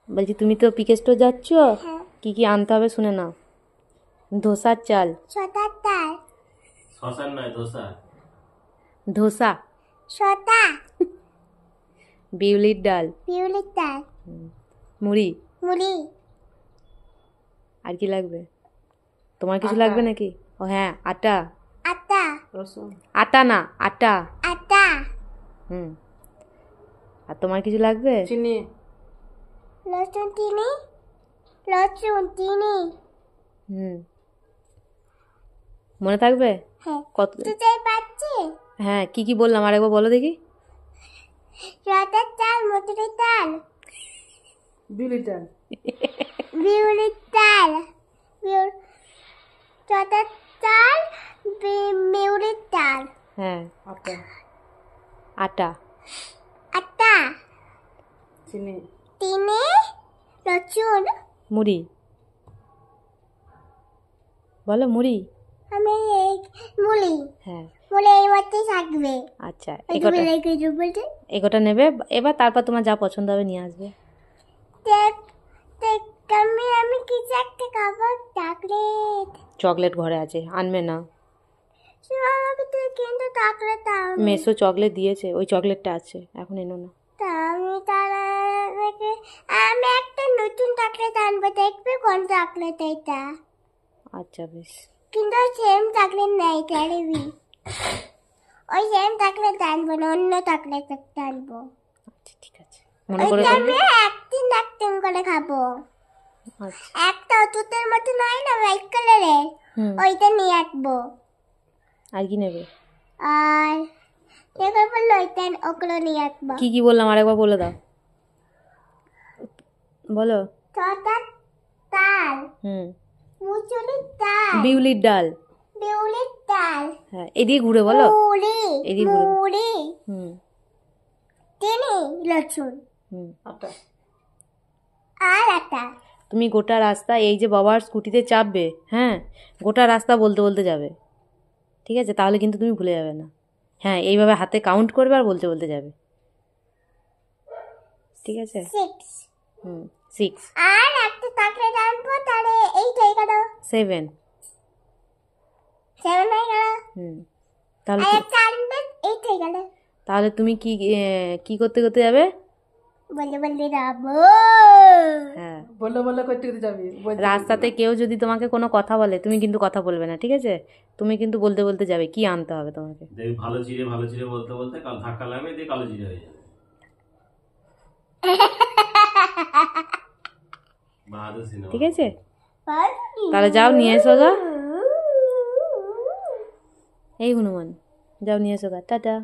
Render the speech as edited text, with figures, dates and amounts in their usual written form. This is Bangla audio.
বলছি তুমি তো পিকে স্টোর যাচ্ছ, কি কি আনতে হবে শুনে নাও। ধোসার চাল, শতার তাল, শ্মশান নয় ধোসা, ধোসা, শতা, বিউলির ডাল, বিউলির তাল, মুড়ি। মুড়ি, আর কি লাগবে? তোমার কিছু লাগবে নাকি? ও হ্যাঁ, আটা। আটা, আটা না, আটা। আটা, হুম। আর তোমার কিছু লাগবে? চিনি, লসুন চিনি, লসুন চিনি। হুম, মনে থাকবে? হ্যাঁ, কত? তুই পাচ্ছি? হ্যাঁ, কি কি বললাম আরেকবার বলো দেখি। শতার তাল, মটরের তাল, বিউলির ডাল, বিউলির তাল, শতার তাল, বিউলির তাল, হ্যাঁ, আটা, আটা, আটা, চিনি, চিনি, লসুন। মুড়ি। বলো মুড়ি। আমি মুড়ি, হ্যাঁ, মুড়ি এই মধ্যে থাকবে। আচ্ছা, এই এগোটা বলতে এগোটা নেবে এবার, তারপর তোমার যা পছন্দ হবে নিয়ে আসবে। আমি কিছু একটা খাবো, চকলেট। চকলেট ঘরে আছে, আনবে না? আমাকে তুই কিন্তু চকলেট দাও। মেসো চকলেট দিয়েছে, ওই চকলেটটা আছে, এখন এনো না। তা আমি তাহলে আমি একটা নতুন চকলেট আনবো, দেখবে কোন চকলেট এটা। আচ্ছা বেশ। কিন্তু সেম চকলেট নেই, ক্যারিবি। ওই সেম চকলেট আনবো না, অন্য চকলেট একটা আনবো। আচ্ছা ঠিক আছে, মনে করে ওইটা করবে। আমি একদিন করে খাবো। আচ্ছা। একটা অতুতের মতো নয় না, হোয়াইট কালারের, হুম। ওইটা নিয়ে আসবো। আর কি নেবে? আর দেখে বললো ওইটা, ওগুলো নিয়ে আসবো। কি কি বললাম আরেকবার বলে দাও, বলো। শতার তাল, হুম। মুসুরির তাল, বিউলির ডাল। বিউলির তাল, হ্যাঁ, এদিকে ঘুরে বলো। মুড়ি, এদিকে ঘুরে। মুড়ি, হুম। চিনি, লসুন হুম। আটা, আর আটা। তুমি গোটা রাস্তা এই যে বাবার স্কুটিতে চাপবে, হ্যাঁ, গোটা রাস্তা বলতে বলতে যাবে, ঠিক আছে? তাহলে কিন্তু তুমি ভুলে যাবে না। হ্যাঁ, এইভাবে হাতে কাউন্ট করবে আর বলতে বলতে যাবে, ঠিক আছে? 6 হুম, 6, আর একটা চকলেট আনবো, তাহলে 8 হয়ে গেল, 7। 7 হয়ে গেল। হুম। তাহলে আর একটা আনবে, 8 হয়ে গেল। তাহলে তুমি কি কি করতে করতে যাবে? বলতে বলতে যাবো। হ্যাঁ, বললে বললে করতে করতে যাবি। রাস্তাতে কেউ যদি তোমাকে কোনো কথা বলে, তুমি কিন্তু কথা বলবে না, ঠিক আছে? তুমি কিন্তু বলতে বলতে যাবে কি আনতে হবে তোমাকে। দেখবি ভালো চিড়ে বলতে বলতে কাল ধাক্কা লাগবে, দিয়ে কালো জিরে হয়ে যাবে। বাহাদুর সিনেমা। ঠিক আছে, তাহলে যাও নিয়ে এসো গা। এই হনুমান, যাও নিয়ে এসো গা। টাটা।